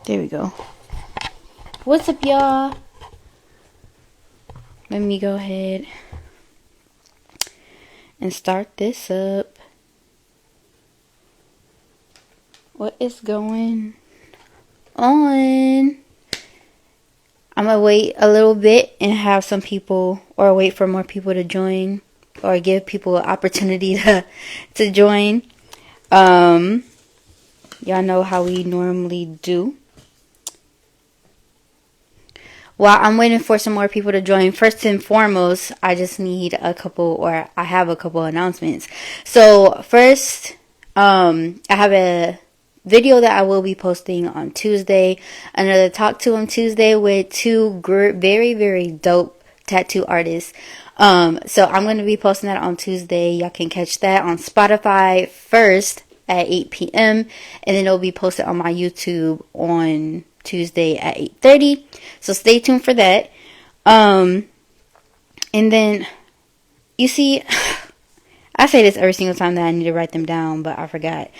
There we go. What's up, y'all? Let me go ahead and start this up. What is going on? I'm gonna wait a little bit and have some people, or wait for more people to join, or give people an opportunity to join. Y'all know how we normally do. While I'm waiting for some more people to join, first and foremost, I just need I have a couple announcements. So first, I have a video that I will be posting on Tuesday, another Talk to 'em Tuesday with two very, very dope tattoo artists. So I'm going to be posting that on Tuesday. Y'all can catch that on Spotify first at 8 p.m. and then it'll be posted on my YouTube on Tuesday at 8:30. So stay tuned for that. And then you see, I say this every single time that I need to write them down, but I forgot.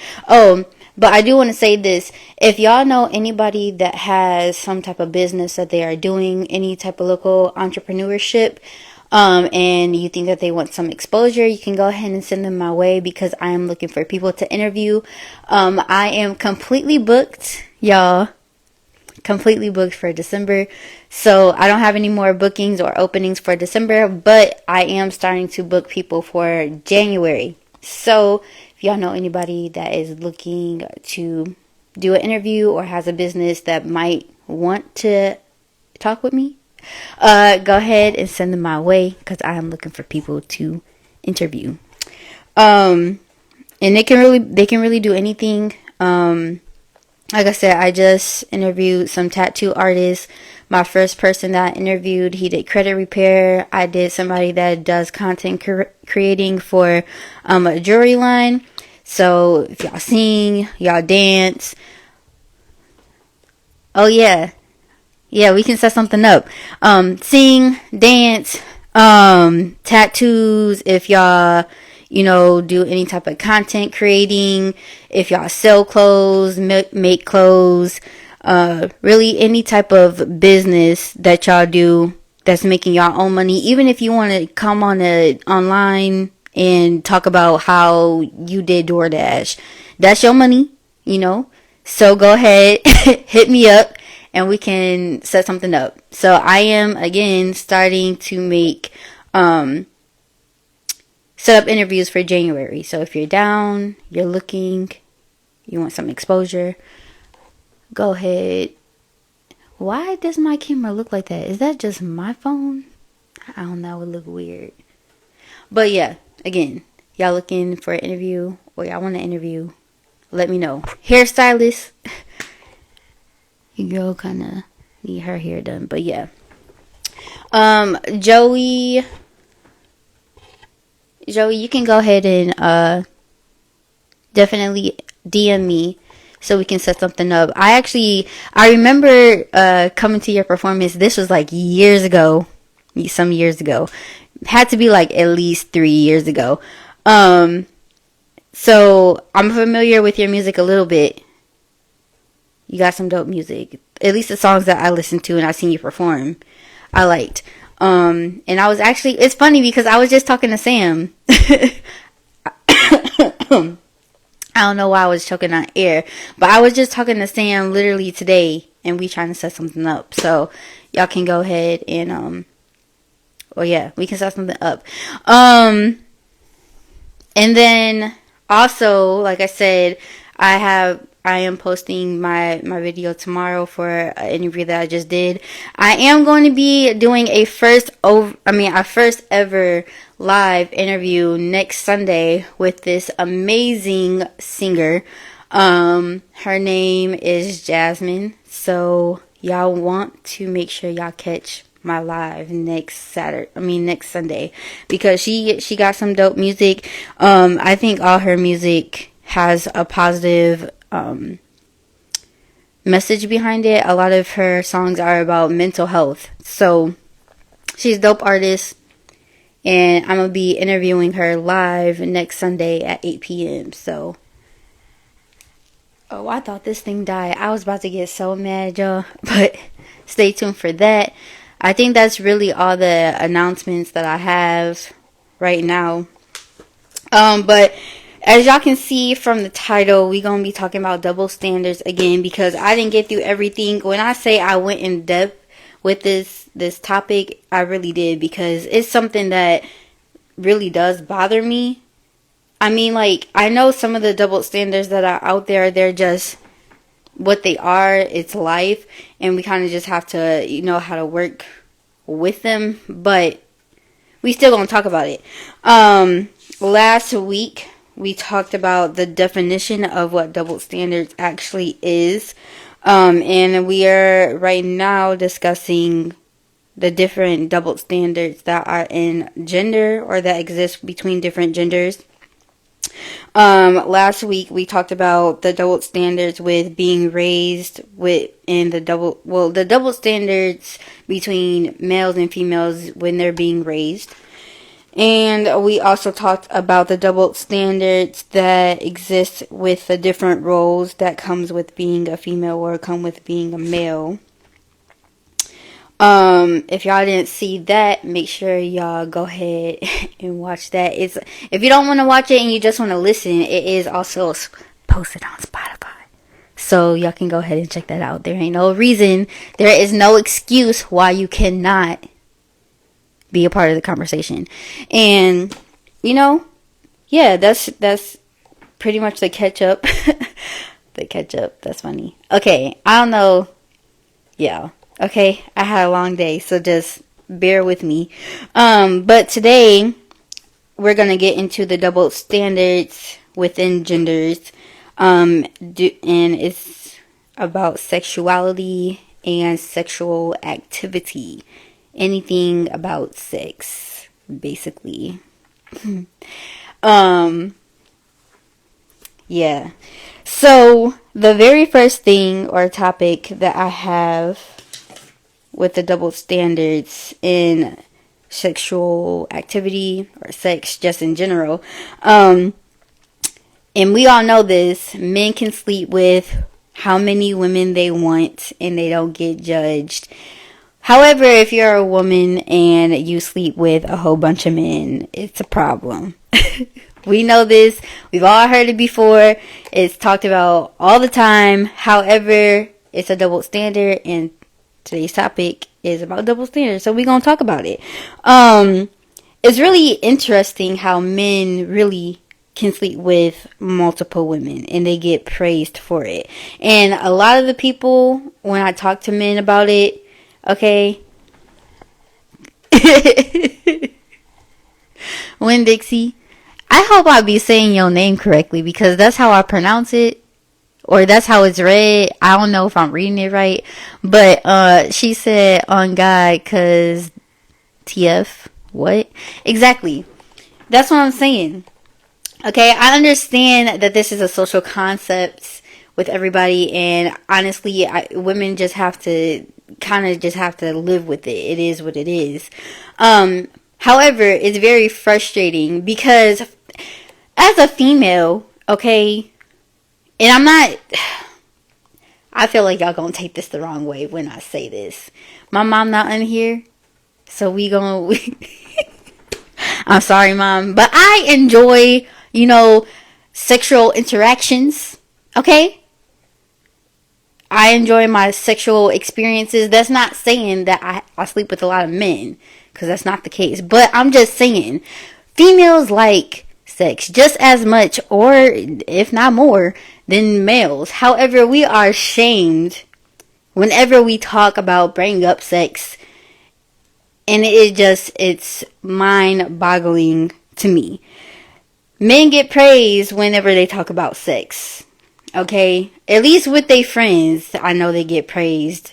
But I do want to say this. If y'all know anybody that has some type of business that they are doing, any type of local entrepreneurship, and you think that they want some exposure, you can go ahead and send them my way because I am looking for people to interview. I am completely booked, y'all. Completely booked for December. So I don't have any more bookings or openings for December, but I am starting to book people for January. So if y'all know anybody that is looking to do an interview or has a business that might want to talk with me, go ahead and send them my way because I am looking for people to interview. And they can really do anything. Like I said, I just interviewed some tattoo artists. My first person that I interviewed, he did credit repair. I did somebody that does content creating for a jewelry line. So if y'all sing, y'all dance. Oh yeah. Yeah, we can set something up. Sing, dance, tattoos, if y'all do any type of content creating, if y'all sell clothes, make clothes, really any type of business that y'all do that's making y'all own money. Even if you want to come on online and talk about how you did DoorDash, that's your money, So go ahead, hit me up and we can set something up. So I am again starting to make, set up interviews for January. So if you're down, you're looking, you want some exposure, go ahead. Why does my camera look like that? Is that just my phone? I don't know, it would look weird. But yeah, again, y'all looking for an interview or y'all want to interview, let me know. Hairstylist. Your girl kind of need her hair done, but yeah. Joey, you can go ahead and definitely DM me so we can set something up. I remember coming to your performance. This was like some years ago. Had to be like at least 3 years ago. So I'm familiar with your music a little bit. You got some dope music. At least the songs that I listened to and I seen you perform, I liked. And I was actually, it's funny because I was just talking to Sam. I don't know why I was choking on air, but I was just talking to Sam literally today and we trying to set something up. So y'all can go ahead and, we can set something up. And then also, like I said, I am posting my video tomorrow for an interview that I just did. I am going to be doing a first ever live interview next Sunday with this amazing singer. Her name is Jasmine. So y'all want to make sure y'all catch my live next Sunday because she got some dope music. I think all her music has a positive message behind it. A lot of her songs are about mental health. So she's a dope artist and I'm going to be interviewing her live next Sunday at 8 p.m. So Oh, I thought this thing died. I was about to get so mad, y'all. But stay tuned for that. I think that's really all the announcements that I have right now. But as y'all can see from the title, we're going to be talking about double standards again because I didn't get through everything. When I say I went in depth with this topic, I really did because it's something that really does bother me. I mean, like, I know some of the double standards that are out there, they're just what they are. It's life, and we kind of just have to, how to work with them, but we still gonna talk about it. Last week, we talked about the definition of what double standards actually is, and we are right now discussing the different double standards that are in gender or that exist between different genders. Last week we talked about the double standards with being raised within the double standards between males and females when they're being raised. And we also talked about the double standards that exist with the different roles that comes with being a female or come with being a male. If y'all didn't see that, make sure y'all go ahead and watch that. If you don't want to watch it and you just want to listen, it is also posted on Spotify. So y'all can go ahead and check that out. There ain't no reason, there is no excuse why you cannot be a part of the conversation. And, yeah, that's pretty much the catch up. The catch up, that's funny. Okay, I don't know. Yeah. Okay, I had a long day, so just bear with me. But today, we're going to get into the double standards within genders. And it's about sexuality and sexual activity. Anything about sex, basically. Yeah. So, the very first thing or topic that I have with the double standards in sexual activity or sex just in general. And we all know this, men can sleep with how many women they want and they don't get judged. However, if you're a woman and you sleep with a whole bunch of men, it's a problem. We know this. We've all heard it before. It's talked about all the time. However, it's a double standard, and today's topic is about double standards, so we're gonna talk about it. It's really interesting how men really can sleep with multiple women and they get praised for it. And a lot of the people, when I talk to men about it, okay, Winn-Dixie, I hope I be saying your name correctly because that's how I pronounce it. Or that's how it's read. I don't know if I'm reading it right. But she said on God, cause TF. What? Exactly. That's what I'm saying. Okay, I understand that this is a social concept with everybody, and honestly, women just have to live with it. It is what it is. However, it's very frustrating because as a female, okay, and I feel like y'all gonna take this the wrong way when I say this. My mom not in here, so I'm sorry, Mom, but I enjoy, sexual interactions, okay? I enjoy my sexual experiences. That's not saying that I sleep with a lot of men, because that's not the case. But I'm just saying, females like sex just as much, or if not more, than males. However, we are shamed whenever we talk about bringing up sex, and it's mind-boggling to me. Men get praised whenever they talk about sex, okay? At least with their friends, I know they get praised.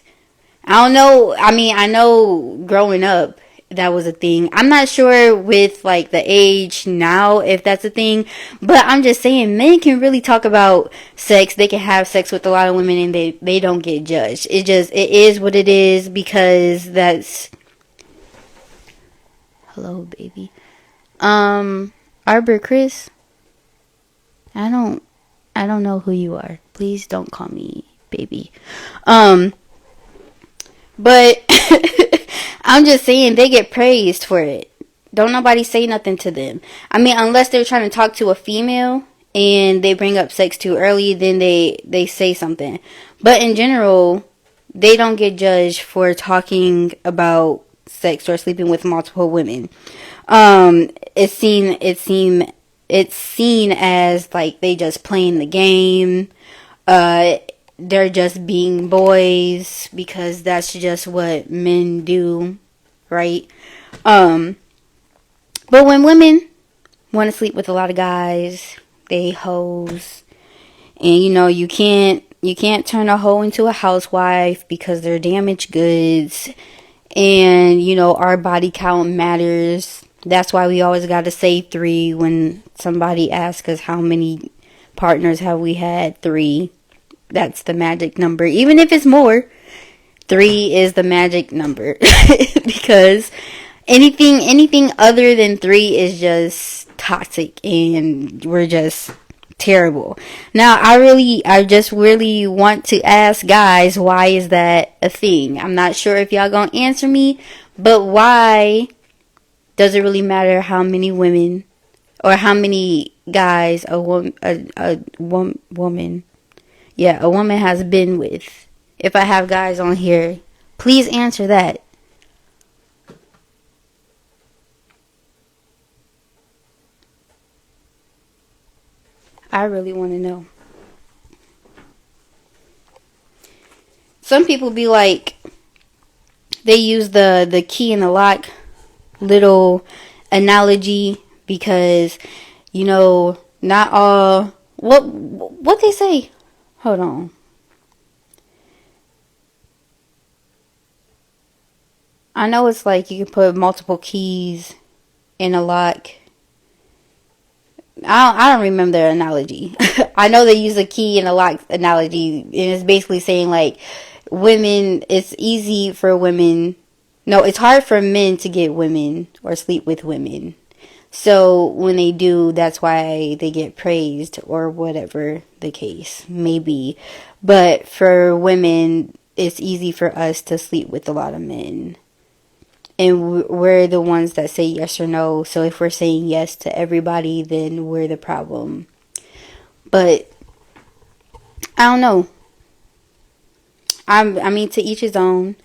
I don't know, I know growing up, that was a thing. I'm not sure with like the age now if that's a thing, but I'm just saying men can really talk about sex. They can have sex with a lot of women and they don't get judged. It is what it is because that's... Hello, baby. Arbor Chris, I don't I don't know who you are. Please don't call me baby. But I'm just saying they get praised for it. Don't nobody say nothing to them. I mean, unless they're trying to talk to a female and they bring up sex too early, then they say something. But in general, they don't get judged for talking about sex or sleeping with multiple women. It's seen as like they just playing the game. They're just being boys because that's just what men do, right? But when women want to sleep with a lot of guys, they hoes, and you can't turn a hoe into a housewife because they're damaged goods, and our body count matters. That's why we always got to say 3 when somebody asks us how many partners have we had. 3. That's the magic number. Even if it's more, 3 is the magic number. Because anything other than 3 is just toxic and we're just terrible. Now, I just really want to ask guys, why is that a thing? I'm not sure if y'all gonna answer me, but why does it really matter how many women or how many guys a woman has been with? If I have guys on here, please answer that. I really want to know. Some people be like, they use the key in the lock little analogy because, not all, what they say? Hold on. I know it's like you can put multiple keys in a lock. I don't remember the analogy. I know they use a key in a lock analogy, and it's basically saying like women. It's easy for women. No, it's hard for men to get women or sleep with women. So when they do, that's why they get praised or whatever the case may be. But for women, it's easy for us to sleep with a lot of men. And we're the ones that say yes or no. So if we're saying yes to everybody, then we're the problem. But I don't know. I mean, to each his own.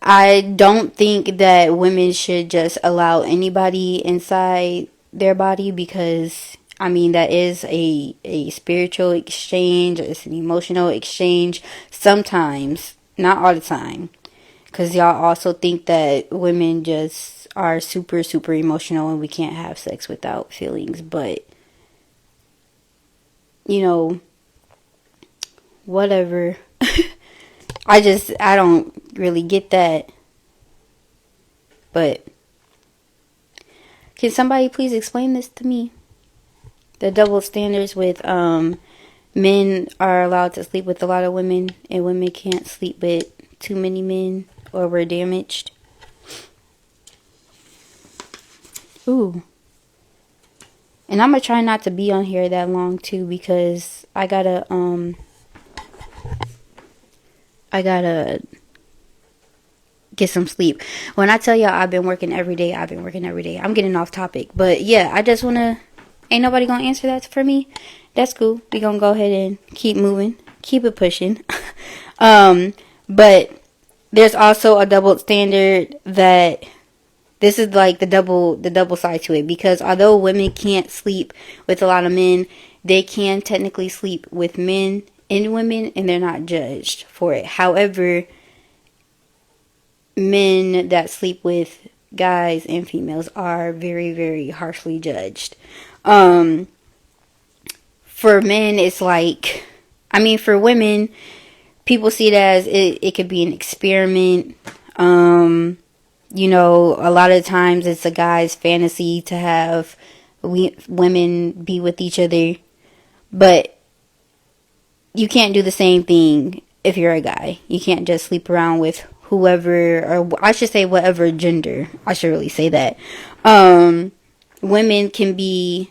I don't think that women should just allow anybody inside their body because, I mean, that is a spiritual exchange. It's an emotional exchange. Sometimes, not all the time. Because y'all also think that women just are super, super emotional and we can't have sex without feelings. But, whatever. I don't really get that. But, can somebody please explain this to me? The double standards with men are allowed to sleep with a lot of women and women can't sleep with too many men. Or we're damaged. Ooh. And I'm gonna try not to be on here that long too because I gotta get some sleep. When I tell y'all I've been working every day. I'm getting off topic. But yeah, I just wanna, ain't nobody gonna answer that for me. That's cool. We gonna go ahead and keep moving. Keep it pushing. But there's also a double standard that this is like the double side to it, because although women can't sleep with a lot of men, they can technically sleep with men and women and they're not judged for it. However, men that sleep with guys and females are very, very harshly judged. For men, it's like, I mean, for women, people see it as it could be an experiment. A lot of times it's a guy's fantasy to have women be with each other. But you can't do the same thing if you're a guy. You can't just sleep around with whoever, or I should say whatever gender. I should really say that. Women can be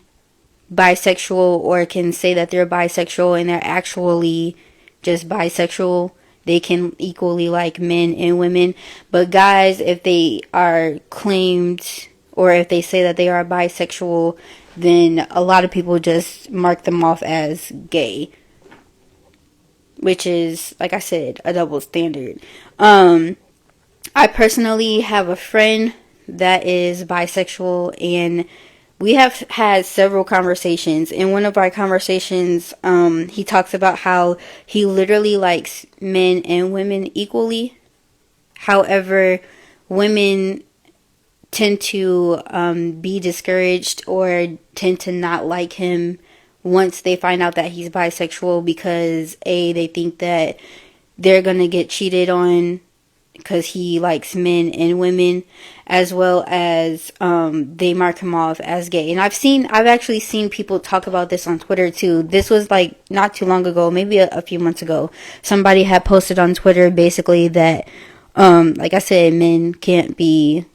bisexual or can say that they're bisexual and they're actually just bisexual. They can equally like men and women. But guys, if they are claimed or if they say that they are bisexual, then a lot of people just mark them off as gay, which is, like I said, a double standard. I personally have a friend that is bisexual, and we have had several conversations. In one of our conversations, he talks about how he literally likes men and women equally. However, women tend to be discouraged or tend to not like him once they find out that he's bisexual, because they think that they're gonna get cheated on because he likes men and women, as well as they mark him off as gay. And I've actually seen people talk about this on Twitter too. This was like not too long ago, maybe a few months ago. Somebody had posted on Twitter basically that, like I said, men can't be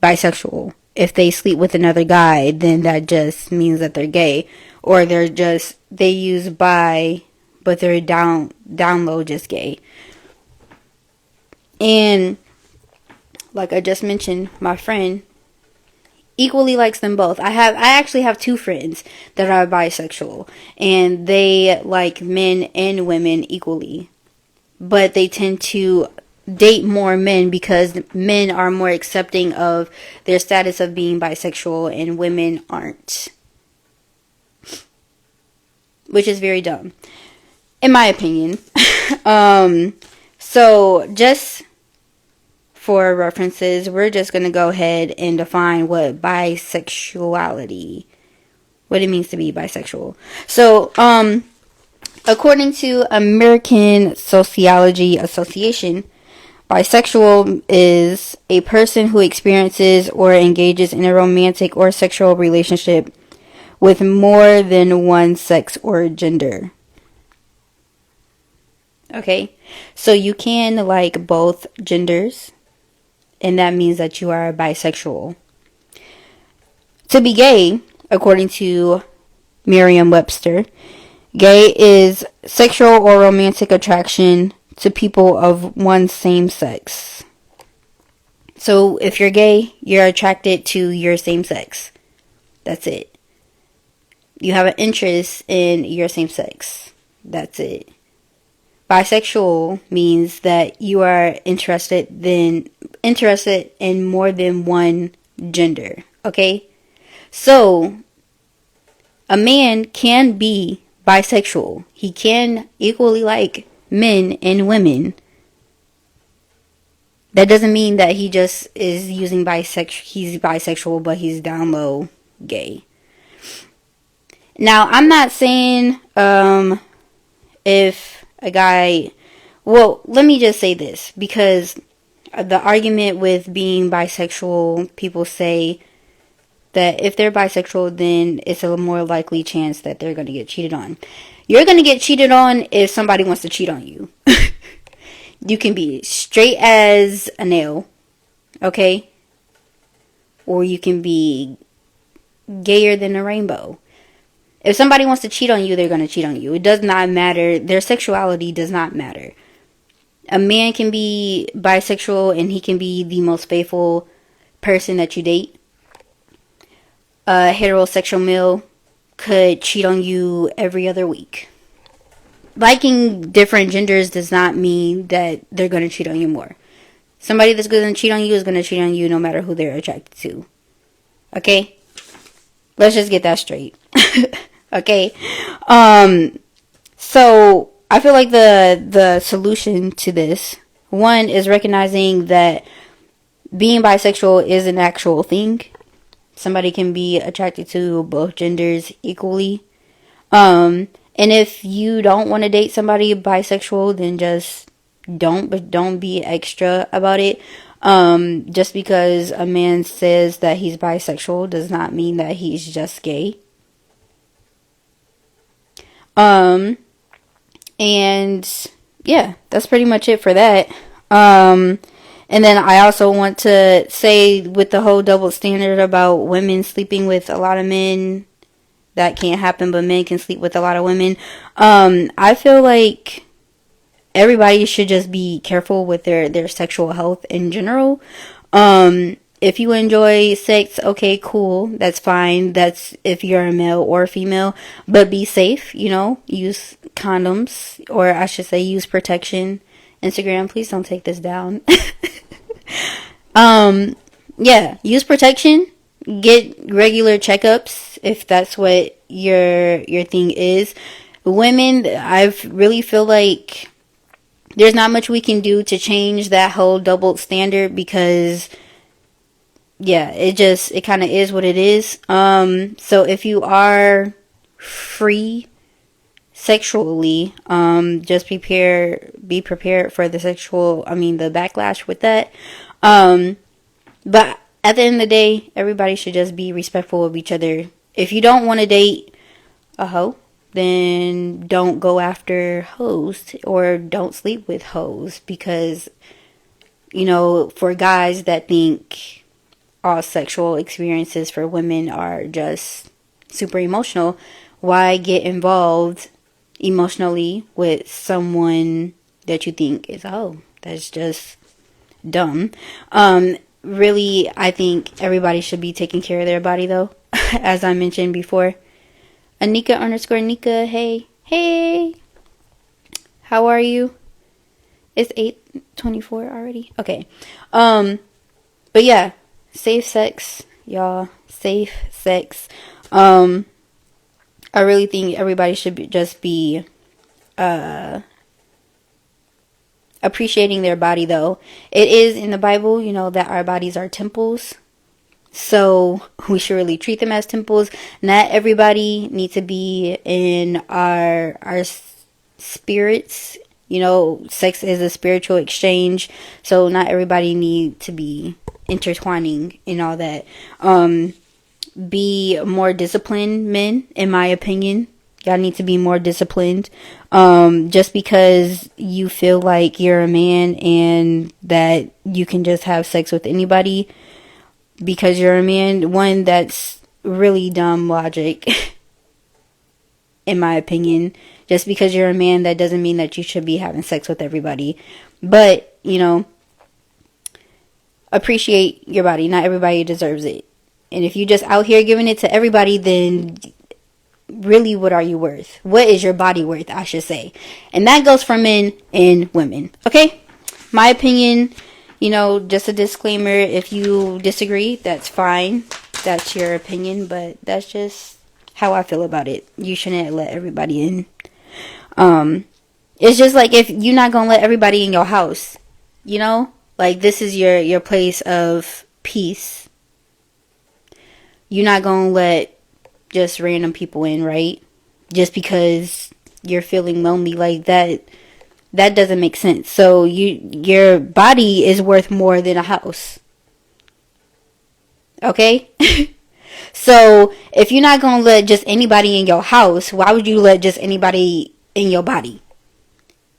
bisexual. If they sleep with another guy, then that just means that they're gay, or they use bi, but they're down low just gay. And like I just mentioned, my friend equally likes them both. I actually have two friends that are bisexual, and they like men and women equally. But they tend to date more men because men are more accepting of their status of being bisexual and women aren't. Which is very dumb, in my opinion. So just for references, we're just going to go ahead and define what it means to be bisexual. So, according to American Sociology Association, bisexual is a person who experiences or engages in a romantic or sexual relationship with more than one sex or gender. Okay, so you can like both genders, and that means that you are bisexual. To be gay, according to Merriam-Webster, gay is sexual or romantic attraction to people of one same sex. So if you're gay, you're attracted to your same sex. That's it. You have an interest in your same sex. That's it. Bisexual means that you are interested in more than one gender. Okay? So, a man can be bisexual. He can equally like men and women. That doesn't mean that he just is using he's bisexual, but he's down low gay. Now, I'm not saying if a guy... Well, let me just say this, because the argument with being bisexual, people say that if they're bisexual, then it's a more likely chance that they're going to get cheated on. You're going to get cheated on if somebody wants to cheat on you. You can be straight as a nail, okay? Or you can be gayer than a rainbow. If somebody wants to cheat on you, they're going to cheat on you. It does not matter. Their sexuality does not matter. A man can be bisexual and he can be the most faithful person that you date. A heterosexual male could cheat on you every other week. Liking different genders does not mean that they're going to cheat on you more. Somebody that's going to cheat on you is going to cheat on you no matter who they're attracted to. Okay? Let's just get that straight. Okay? So, I feel like the solution to this, one, is recognizing that being bisexual is an actual thing. Somebody can be attracted to both genders equally. And if you don't want to date somebody bisexual, then just don't. But don't be extra about it. Just because a man says that he's bisexual does not mean that he's just gay. And yeah, that's pretty much it for that. And then I also want to say, with the whole double standard about women sleeping with a lot of men that can't happen, but men can sleep with a lot of women. I feel like everybody should just be careful with their sexual health in general. If you enjoy sex, okay, cool, that's fine. That's if you're a male or a female, but be safe, use condoms, or I should say use protection. Instagram, please don't take this down. Yeah, use protection, get regular checkups if that's what your thing is. Women, I really feel like there's not much we can do to change that whole double standard, because yeah, it kind of is what it is. So if you are free sexually, just be prepared for the the backlash with that. But at the end of the day, everybody should just be respectful of each other. If you don't want to date a hoe, then don't go after hoes, or don't sleep with hoes, because, for guys that think all sexual experiences for women are just super emotional, why get involved emotionally with someone that you think is a hoe? That's just dumb. Really, I think everybody should be taking care of their body, though, as I mentioned before. Anika_Nika, hey, how are you? It's 8:24 already. Okay, but yeah, safe sex, y'all. Safe sex. I really think everybody should just be appreciating their body, though. It is in the Bible, that our bodies are temples. So we should really treat them as temples. Not everybody needs to be in our spirits. Sex is a spiritual exchange. So not everybody need to be intertwining and all that. Be more disciplined, men, in my opinion. Y'all need to be more disciplined. Just because you feel like you're a man and that you can just have sex with anybody because you're a man, one, that's really dumb logic, in my opinion. Just because you're a man, that doesn't mean that you should be having sex with everybody. But, appreciate your body. Not everybody deserves it. And if you just out here giving it to everybody, then really, what are you worth? What is your body worth, I should say? And that goes for men and women. Okay? My opinion, just a disclaimer. If you disagree, that's fine. That's your opinion, but that's just how I feel about it. You shouldn't let everybody in. It's just like if you're not gonna let everybody in your house, like this is your place of peace. You're not gonna let just random people in, right? Just because you're feeling lonely like that. That doesn't make sense. So your body is worth more than a house. Okay? So if you're not going to let just anybody in your house, why would you let just anybody in your body?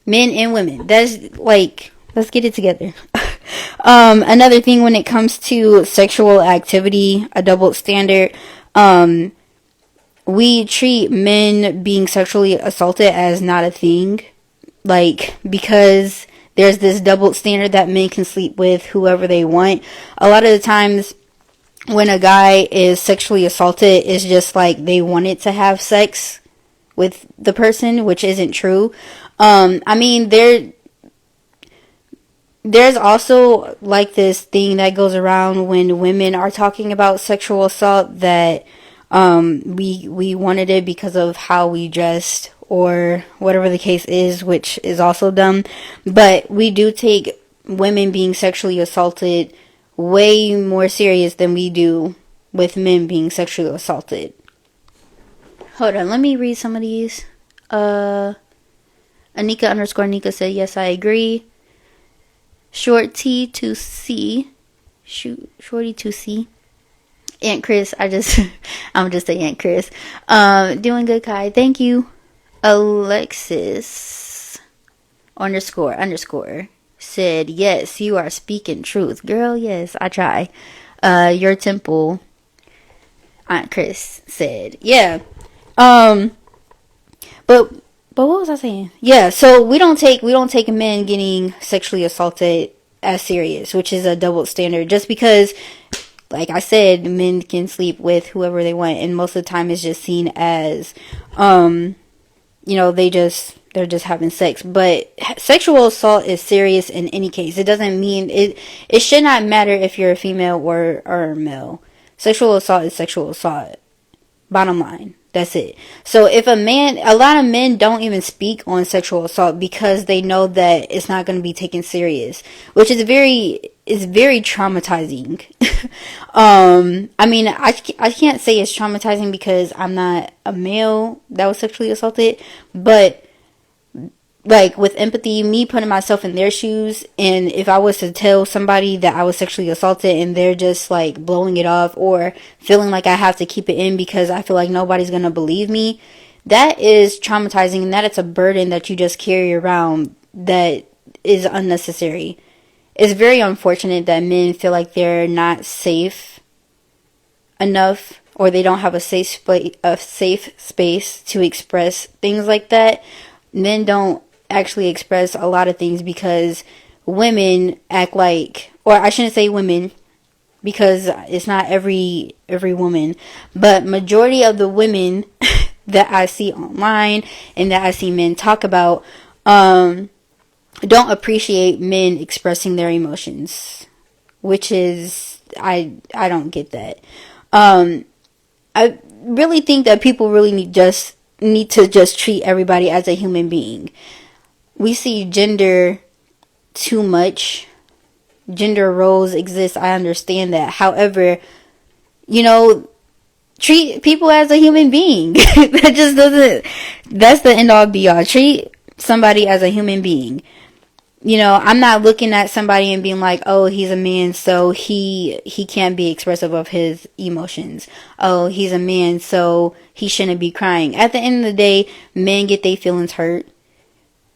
Men and women. That's like, let's get it together. Another thing when it comes to sexual activity, a double standard, we treat men being sexually assaulted as not a thing. Like, because there's this double standard that men can sleep with whoever they want. A lot of the times when a guy is sexually assaulted, it's just like they wanted to have sex with the person, which isn't true. There's also like this thing that goes around when women are talking about sexual assault that we wanted it because of how we dressed or whatever the case is, which is also dumb. But we do take women being sexually assaulted way more serious than we do with men being sexually assaulted. Hold on, let me read some of these. Anika_Nika said, yes, I agree. Shorty to C. Aunt Chris, I'm just a Aunt Chris. Doing good, Kai. Thank you. Alexis __ said, yes, you are speaking truth. Girl, yes, I try. Your temple, Aunt Chris said, yeah. Um, but what was I saying? Yeah, so we don't take men getting sexually assaulted as serious, which is a double standard. Just because, like I said, men can sleep with whoever they want, and most of the time it's just seen as, they're just having sex. But sexual assault is serious in any case. It doesn't mean it. It should not matter if you're a female or a male. Sexual assault is sexual assault. Bottom line. That's it. So if a lot of men don't even speak on sexual assault because they know that it's not going to be taken serious, which is very traumatizing. I mean, I can't say it's traumatizing because I'm not a male that was sexually assaulted, but like with empathy, me putting myself in their shoes, and if I was to tell somebody that I was sexually assaulted and they're just like blowing it off or feeling like I have to keep it in because I feel like nobody's gonna believe me, that is traumatizing, and that it's a burden that you just carry around that is unnecessary. It's very unfortunate that men feel like they're not safe enough, or they don't have a safe space to express things like that. Men don't actually express a lot of things because women act like, or I shouldn't say women because it's not every woman, but majority of the women that I see online and that I see men talk about don't appreciate men expressing their emotions, which is I don't get that. I really think that people really need to just treat everybody as a human being. We see gender too much. Gender roles exist. I understand that. However, treat people as a human being. That just doesn't, that's the end all be all. Treat somebody as a human being. I'm not looking at somebody and being like, oh, he's a man, so he can't be expressive of his emotions. Oh, he's a man, so he shouldn't be crying. At the end of the day, men get their feelings hurt.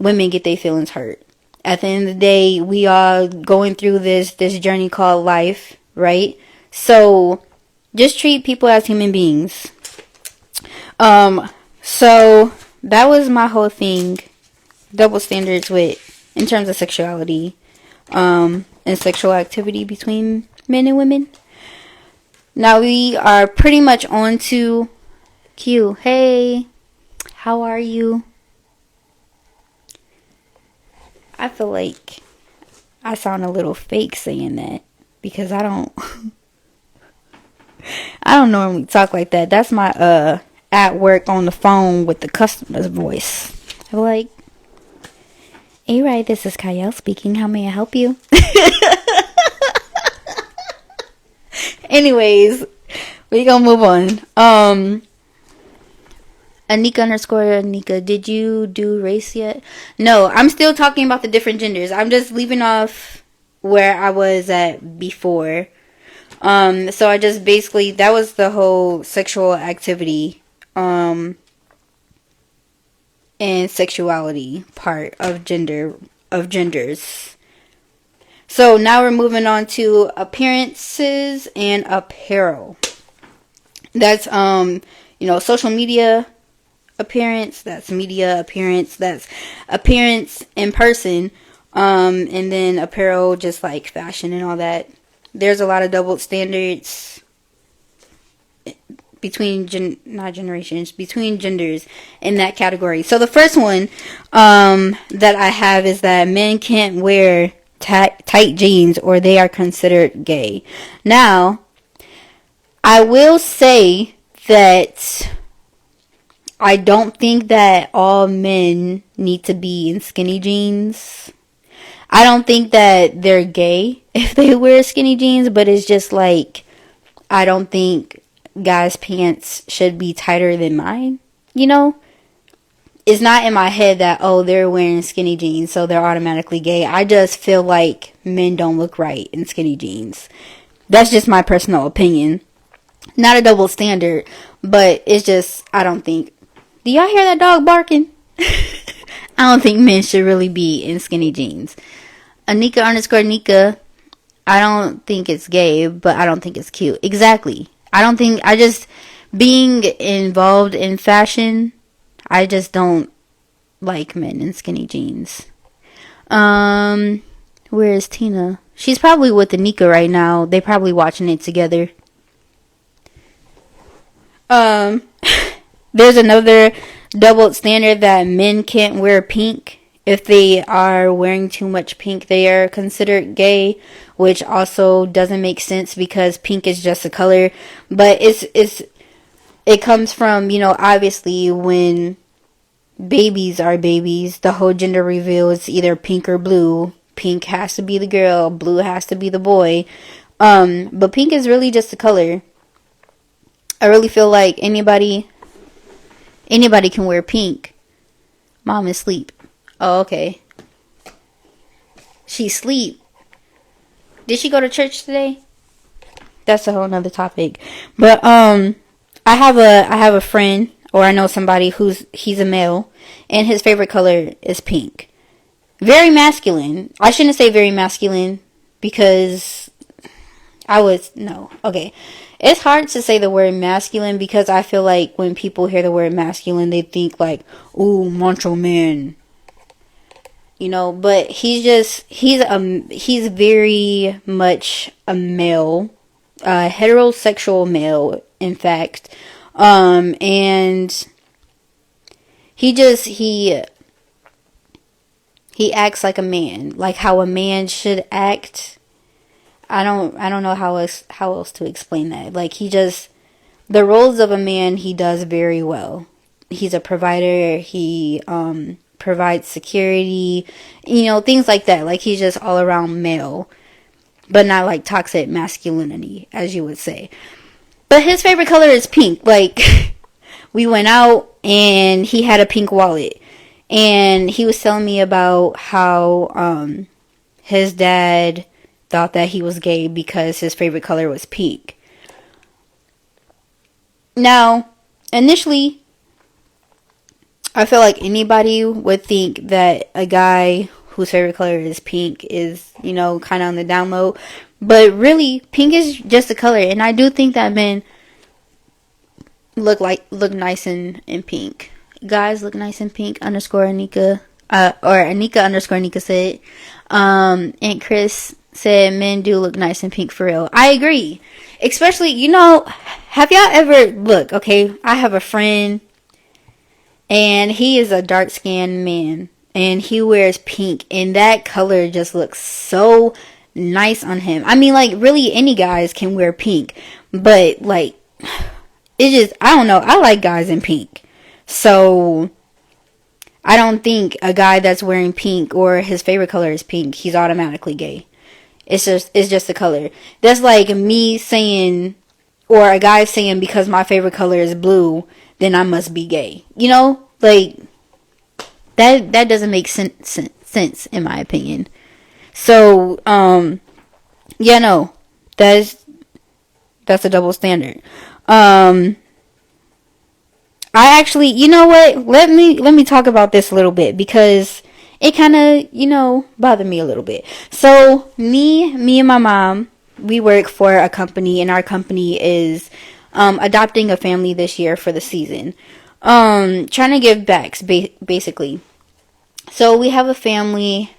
Women get their feelings hurt. At the end of the day, we are going through this journey called life, right? So just treat people as human beings. So that was my whole thing. Double standards in terms of sexuality, and sexual activity between men and women. Now we are pretty much on to Q. Hey, how are you? I feel like I sound a little fake saying that because I don't normally talk like that. That's my at work on the phone with the customer's voice. I'm like, hey, right, this is Kyle speaking. How may I help you? Anyways, we gonna move on. Anika_Anika, did you do race yet? No, I'm still talking about the different genders. I'm just leaving off where I was at before. So I just basically, that was the whole sexual activity, and sexuality part of genders. So now we're moving on to appearances and apparel. That's, social media appearance, that's media appearance, that's appearance in person, and then apparel, just like fashion and all that. There's a lot of double standards between between genders in that category. So the first one that I have is that men can't wear tight jeans or they are considered gay. Now, I will say that I don't think that all men need to be in skinny jeans. I don't think that they're gay if they wear skinny jeans, but it's just like, I don't think guys' pants should be tighter than mine, It's not in my head that, oh, they're wearing skinny jeans, so they're automatically gay. I just feel like men don't look right in skinny jeans. That's just my personal opinion. Not a double standard, but it's just, I don't think. Do y'all hear that dog barking? I don't think men should really be in skinny jeans. Anika_Nika, I don't think it's gay, but I don't think it's cute. Exactly. being involved in fashion, I just don't like men in skinny jeans. Where is Tina? She's probably with Anika right now. They probably watching it together. There's another double standard that men can't wear pink. If they are wearing too much pink, they are considered gay, which also doesn't make sense because pink is just a color. But it comes from, obviously when babies are babies, the whole gender reveal is either pink or blue. Pink has to be the girl, blue has to be the boy. But pink is really just a color. I really feel like anybody can wear pink. Mom is asleep. Oh, okay. She's asleep. Did she go to church today? That's a whole nother topic. But I have a friend, or I know somebody he's a male, and his favorite color is pink. Very masculine. I shouldn't say very masculine because okay. It's hard to say the word masculine because I feel like when people hear the word masculine, they think like, ooh, macho man. But he's very much a male, a heterosexual male, in fact. And he acts like a man, like how a man should act. I don't know how else to explain that. Like the roles of a man he does very well. He's a provider, he provides security, things like that. Like he's just all around male, but not like toxic masculinity, as you would say. But his favorite color is pink. Like we went out and he had a pink wallet, and he was telling me about how his dad thought that he was gay because his favorite color was pink. Now, initially, I feel like anybody would think that a guy whose favorite color is pink is, kind of on the down low. But really, pink is just a color. And I do think that men look nice in pink. Guys look nice in pink, underscore Anika. Or Anika underscore Anika said. And Chris said men do look nice in pink for real. I agree. Especially, have y'all ever, look, okay, I have a friend, and he is a dark-skinned man, and he wears pink, and that color just looks so nice on him. I mean, like, really, any guys can wear pink, but, like, I don't know, I like guys in pink. So I don't think a guy that's wearing pink or his favorite color is pink, he's automatically gay. It's just a color. That's like me saying, or a guy saying, because my favorite color is blue, then I must be gay. Like that doesn't make sense in my opinion. So yeah, no, that's a double standard. I actually, you know what? Let me talk about this a little bit because it kind of, bothered me a little bit. So me and my mom, we work for a company, and our company is adopting a family this year for the season. Trying to give back, basically. So we have a family.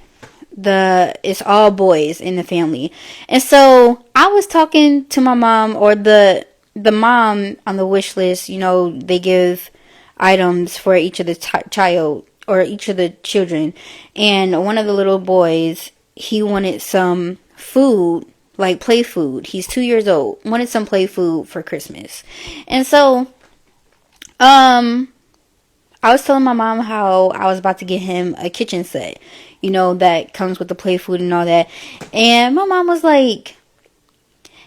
It's all boys in the family, and so I was talking to my mom, or the mom on the wish list. They give items for each of the child or each of the children, and one of the little boys, he wanted some food, like play food. He's 2 years old, wanted some play food for Christmas, and so I was telling my mom how I was about to get him a kitchen set, that comes with the play food and all that. And my mom was like,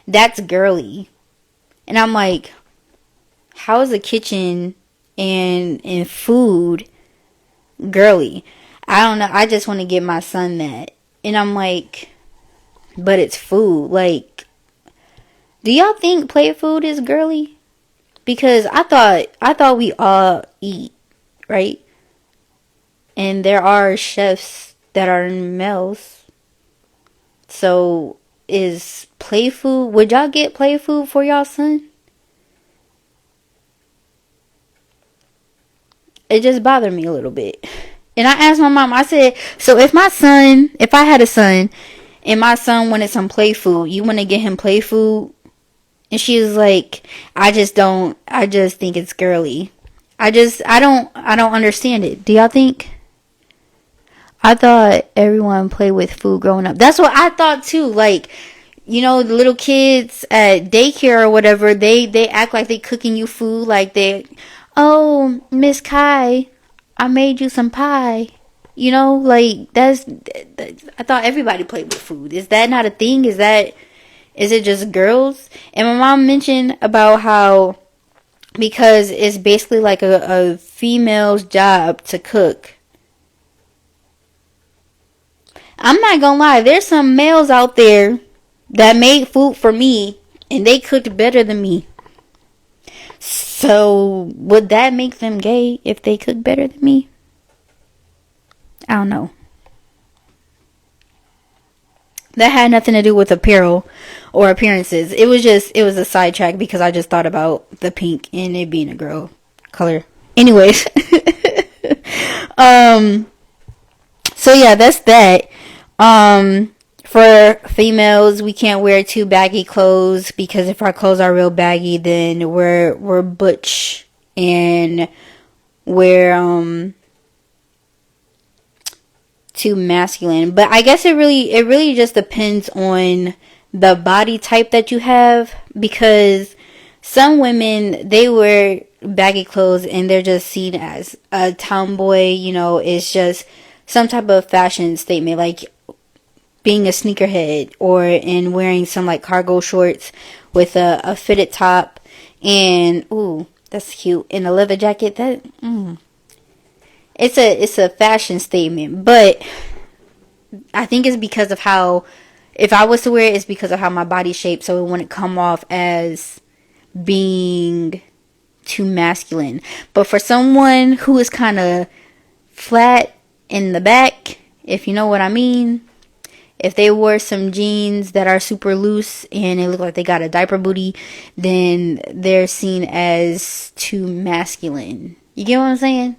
that's girly. And I'm like, how is a kitchen and food girly? I don't know. I just want to get my son that. And I'm like, but it's food. Like, do y'all think play food is girly? Because I thought we all eat, right? And there are chefs that are males. So is play food, would y'all get play food for y'all son? it just bothered me a little bit. And I asked my mom, I said, so if I had a son, and my son wanted some play food, you want to get him play food? And she was like, I just think it's girly. I don't understand it. Do y'all think? I thought everyone played with food growing up. That's what I thought too. Like, the little kids at daycare or whatever, they act like they cooking you food. Like oh, Miss Kai, I made you some pie. Like I thought everybody played with food. Is that not a thing? Is it just girls? And my mom mentioned about how, because it's basically like a female's job to cook. I'm not gonna lie, there's some males out there that made food for me and they cooked better than me. So would that make them gay if they cook better than me? I don't know. That had nothing to do with apparel or appearances. It was a sidetrack because I just thought about the pink and it being a girl color. Anyways. So yeah, that's that. For females, we can't wear too baggy clothes, because if our clothes are real baggy, then we're butch and we're too masculine. But I guess it really just depends on the body type that you have, because some women, they wear baggy clothes and they're just seen as a tomboy. It's just some type of fashion statement, like being a sneakerhead, or in wearing some like cargo shorts with a fitted top, and ooh, that's cute, and a leather jacket. It's a fashion statement. But I think it's because of how, if I was to wear it, it's because of how my body shape, so it wouldn't come off as being too masculine. But for someone who is kind of flat in the back, if you know what I mean, if they wore some jeans that are super loose and they look like they got a diaper booty, then they're seen as too masculine. You get what I'm saying?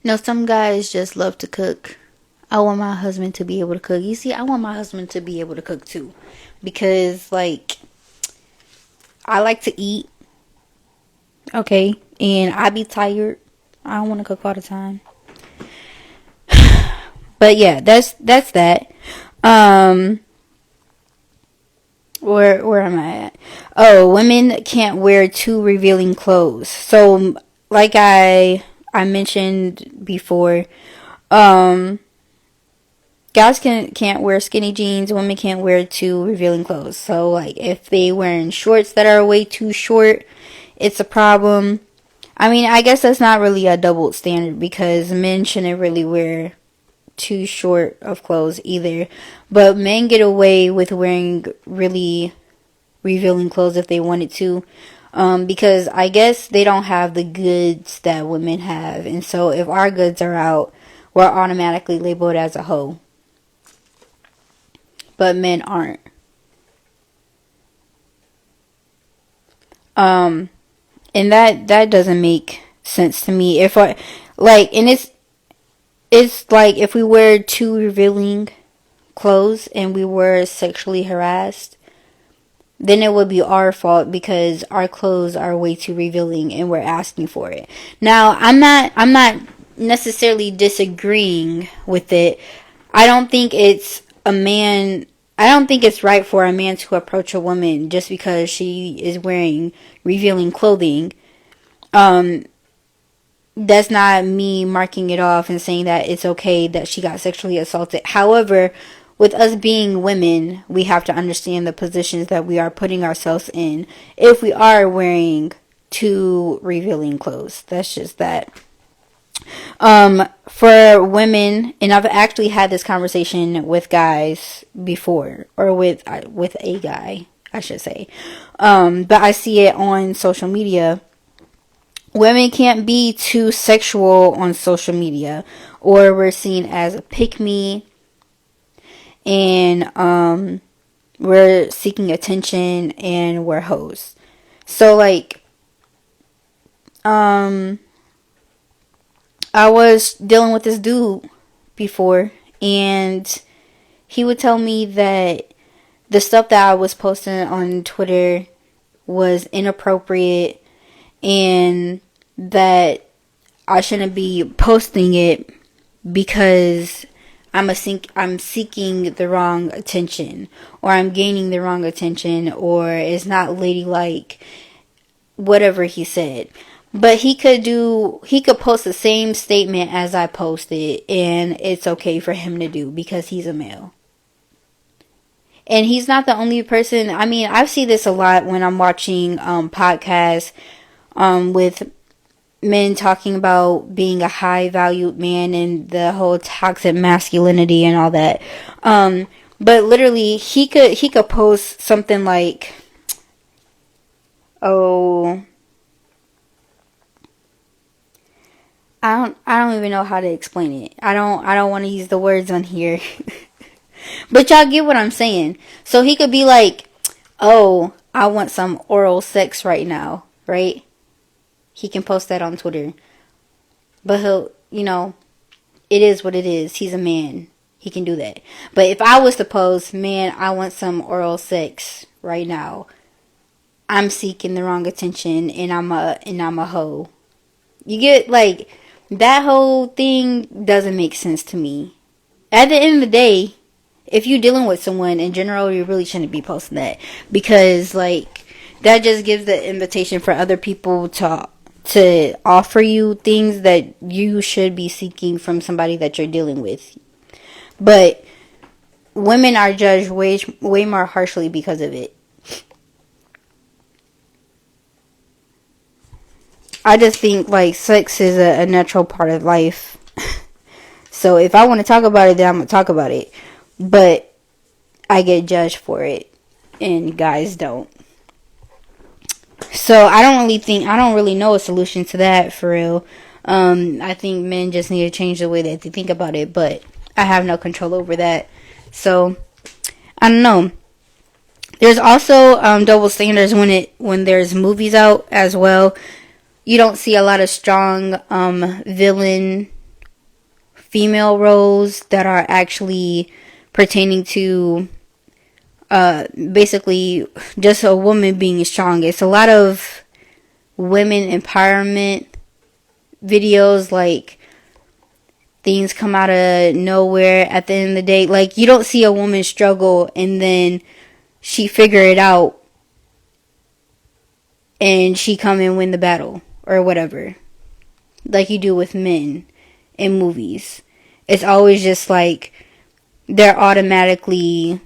No, some guys just love to cook. I want my husband to be able to cook. You see, I want my husband to be able to cook too. Because, like, I like to eat. Okay? And I be tired. I don't want to cook all the time. But yeah, that's that. Where am I at? Oh, women can't wear too revealing clothes. So, like I mentioned before, guys can't wear skinny jeans. Women can't wear too revealing clothes. So, like, if they wearing shorts that are way too short, it's a problem. I mean, I guess that's not really a double standard, because men shouldn't really wear too short of clothes either. But men get away with wearing really revealing clothes if they wanted to. Because I guess they don't have the goods that women have. And so if our goods are out, we're automatically labeled as a hoe. But men aren't. And that doesn't make sense to me. If I, like, and it's like, if we wear too revealing clothes and we were sexually harassed, then it would be our fault, because our clothes are way too revealing and we're asking for it. Now, I'm not necessarily disagreeing with it. I don't think it's right for a man to approach a woman just because she is wearing revealing clothing. That's not me marking it off and saying that it's okay that she got sexually assaulted. However, with us being women, we have to understand the positions that we are putting ourselves in if we are wearing too revealing clothes. That's just that. For women, and I've actually had this conversation with guys before, or with a guy, I should say. But I see it on social media. Women can't be too sexual on social media, or we're seen as a pick-me, and we're seeking attention, and we're hoes. So like, I was dealing with this dude before, and he would tell me that the stuff that I was posting on Twitter was inappropriate, and that I shouldn't be posting it because I'm seeking the wrong attention, or I'm gaining the wrong attention, or it's not ladylike, whatever he said. But he could post the same statement as I posted, and it's okay for him to do because he's a male. And he's not the only person. I mean, I see this a lot when I'm watching podcasts with men talking about being a high valued man and the whole toxic masculinity and all that. But literally, he could post something like, oh, I don't even know how to explain it. I don't want to use the words on here. But y'all get what I'm saying. So he could be like, "Oh, I want some oral sex right now," right? He can post that on Twitter. But he'll, it is what it is. He's a man. He can do that. But if I was to post, "Man, I want some oral sex right now," I'm seeking the wrong attention, and I'm a hoe. You get, like, that whole thing doesn't make sense to me. At the end of the day, if you're dealing with someone in general, you really shouldn't be posting that, because like that just gives the invitation for other people to offer you things that you should be seeking from somebody that you're dealing with. But women are judged way more harshly because of it. I just think like sex is a natural part of life. So if I want to talk about it, then I'm gonna talk about it. But I get judged for it, and guys don't. So I don't really know a solution to that for real. I think men just need to change the way that they think about it, but I have no control over that. So I don't know. There's also double standards when there's movies out as well. You don't see a lot of strong villain female roles that are actually pertaining to basically just a woman being strong. It's a lot of women empowerment videos, like things come out of nowhere at the end of the day. Like, you don't see a woman struggle and then she figure it out and she come and win the battle or whatever, like you do with men in movies. It's always just like they're automatically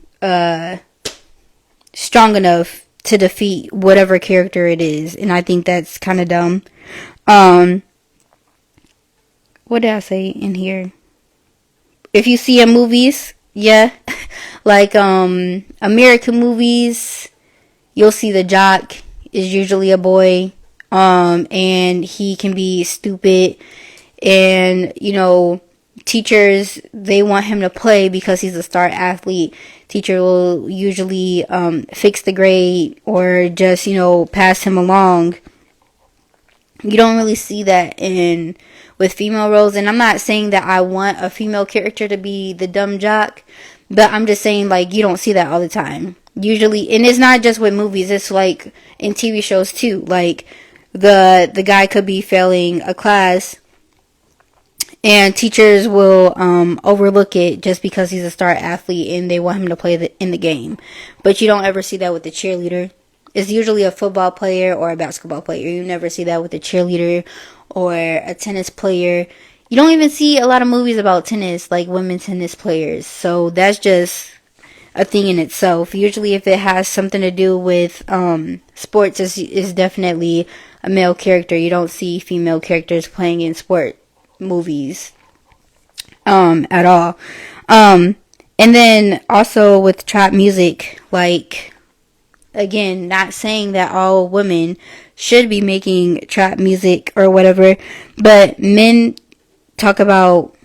strong enough to defeat whatever character it is, and I think that's kind of dumb. What did I say in here? If you see in movies, yeah, like American movies, you'll see the jock is usually a boy, and he can be stupid, and teachers, they want him to play because he's a star athlete. Teacher will usually fix the grade or just pass him along. You don't really see that with female roles, and I'm not saying that I want a female character to be the dumb jock, but I'm just saying, like, you don't see that all the time usually. And it's not just with movies, it's like in TV shows too. Like the guy could be failing a class and teachers will overlook it just because he's a star athlete and they want him to play in the game. But you don't ever see that with the cheerleader. It's usually a football player or a basketball player. You never see that with a cheerleader or a tennis player. You don't even see a lot of movies about tennis, like women tennis players. So that's just a thing in itself. Usually if it has something to do with sports, is definitely a male character. You don't see female characters playing in sport movies at all. And then also with trap music, like, again, not saying that all women should be making trap music or whatever, but men talk about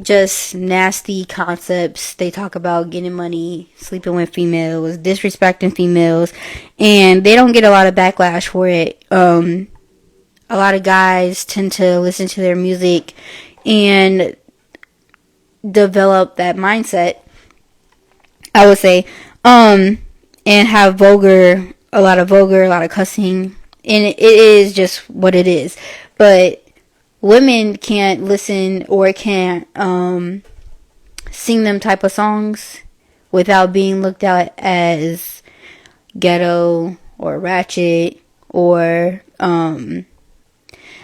just nasty concepts. They talk about getting money, sleeping with females, disrespecting females, and they don't get a lot of backlash for it. A lot of guys tend to listen to their music and develop that mindset, I would say, and have a lot of cussing, and it is just what it is. But women can't listen or can't sing them type of songs without being looked at as ghetto or ratchet or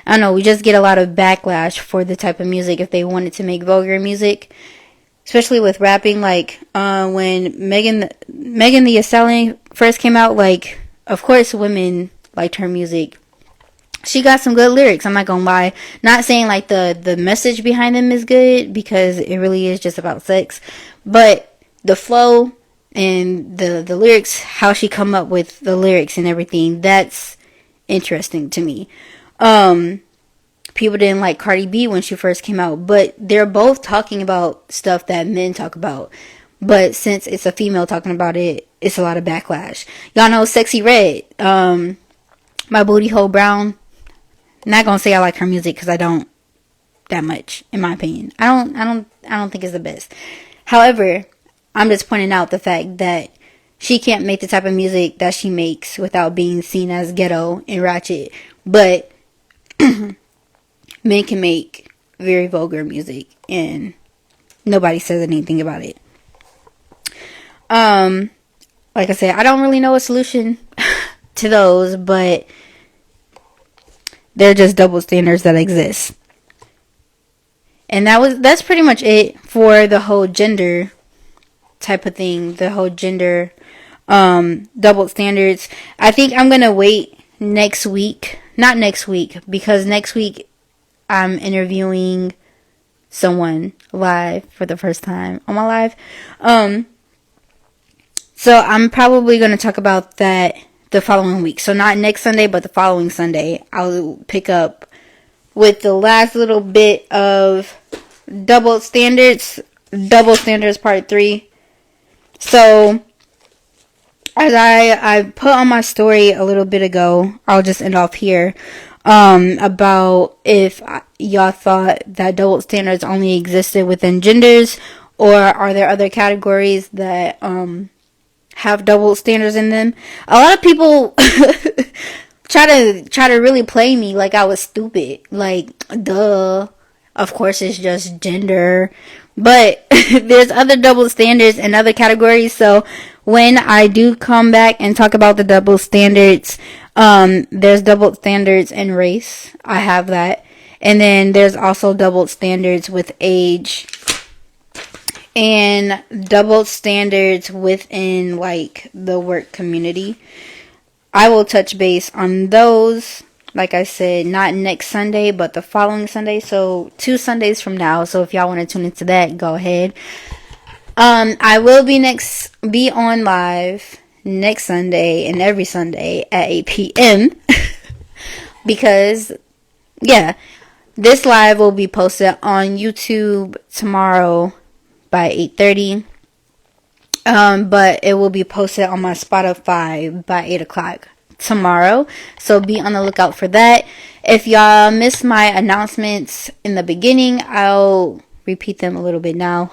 I don't know. We just get a lot of backlash for the type of music if they wanted to make vulgar music, especially with rapping. Like when Megan Thee Stallion first came out, like of course women liked her music. She got some good lyrics, I'm not gonna lie. Not saying like the message behind them is good, because it really is just about sex. But the flow and the lyrics, how she come up with the lyrics and everything, that's interesting to me. People didn't like Cardi B when she first came out, but they're both talking about stuff that men talk about. But since it's a female talking about it, it's a lot of backlash. Y'all know Sexy Red, My Booty Hole Brown. Not gonna say I like her music, because I don't that much, in my opinion. I don't think it's the best. However, I'm just pointing out the fact that she can't make the type of music that she makes without being seen as ghetto and ratchet. But men can make very vulgar music and nobody says anything about it. Like I said, I don't really know a solution to those, but they're just double standards that exist. And that's pretty much it for the whole gender type of thing, the whole gender double standards. I think I'm gonna wait next week. Not next week, because next week I'm interviewing someone live for the first time on my live. So I'm probably going to talk about that the following week. So not next Sunday, but the following Sunday, I'll pick up with the last little bit of double standards part 3. So as I put on my story a little bit ago, I'll just end off here, about if y'all thought that double standards only existed within genders, or are there other categories that have double standards in them. A lot of people try to really play me like I was stupid. Like, duh, of course it's just gender. But there's other double standards and other categories. So when I do come back and talk about the double standards, there's double standards in race. I have that. And then there's also double standards with age, and double standards within like the work community. I will touch base on those, like I said, not next Sunday, but the following Sunday. So 2 Sundays from now. So if y'all want to tune into that, go ahead. I will be on live next Sunday and every Sunday at 8 p.m. because, yeah, this live will be posted on YouTube tomorrow by 8:30. But it will be posted on my Spotify by 8 o'clock tomorrow. So be on the lookout for that. If y'all missed my announcements in the beginning, I'll repeat them a little bit now.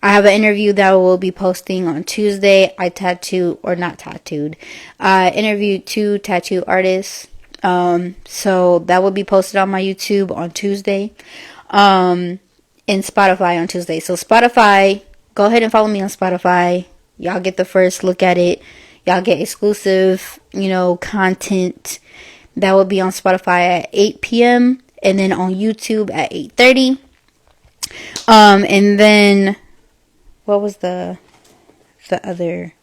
I have an interview that I will be posting on Tuesday. I interviewed 2 tattoo artists. So that will be posted on my YouTube on Tuesday. And Spotify on Tuesday. So Spotify, go ahead and follow me on Spotify. Y'all get the first look at it. Y'all get exclusive, content that will be on Spotify at 8 p.m. and then on YouTube at 8:30. And then what was the other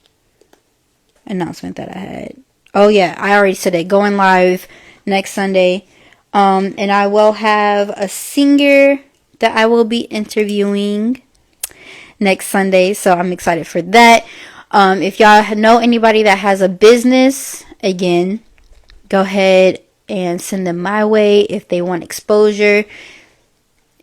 announcement that I had? Oh yeah, I already said it. Going live next Sunday. And I will have a singer that I will be interviewing next Sunday. So I'm excited for that. If y'all know anybody that has a business, again, go ahead and send them my way if they want exposure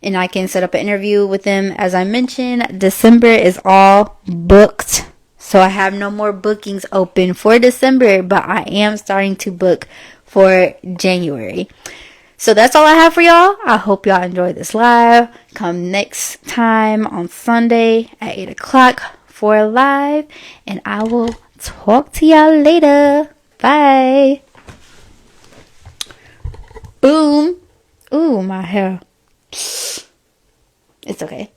and I can set up an interview with them. As I mentioned, December is all booked. So I have no more bookings open for December, but I am starting to book for January. So that's all I have for y'all. I hope y'all enjoy this live. Come next time on Sunday at 8 o'clock for a live. And I will talk to y'all later. Bye. Boom. Ooh, my hair. It's okay.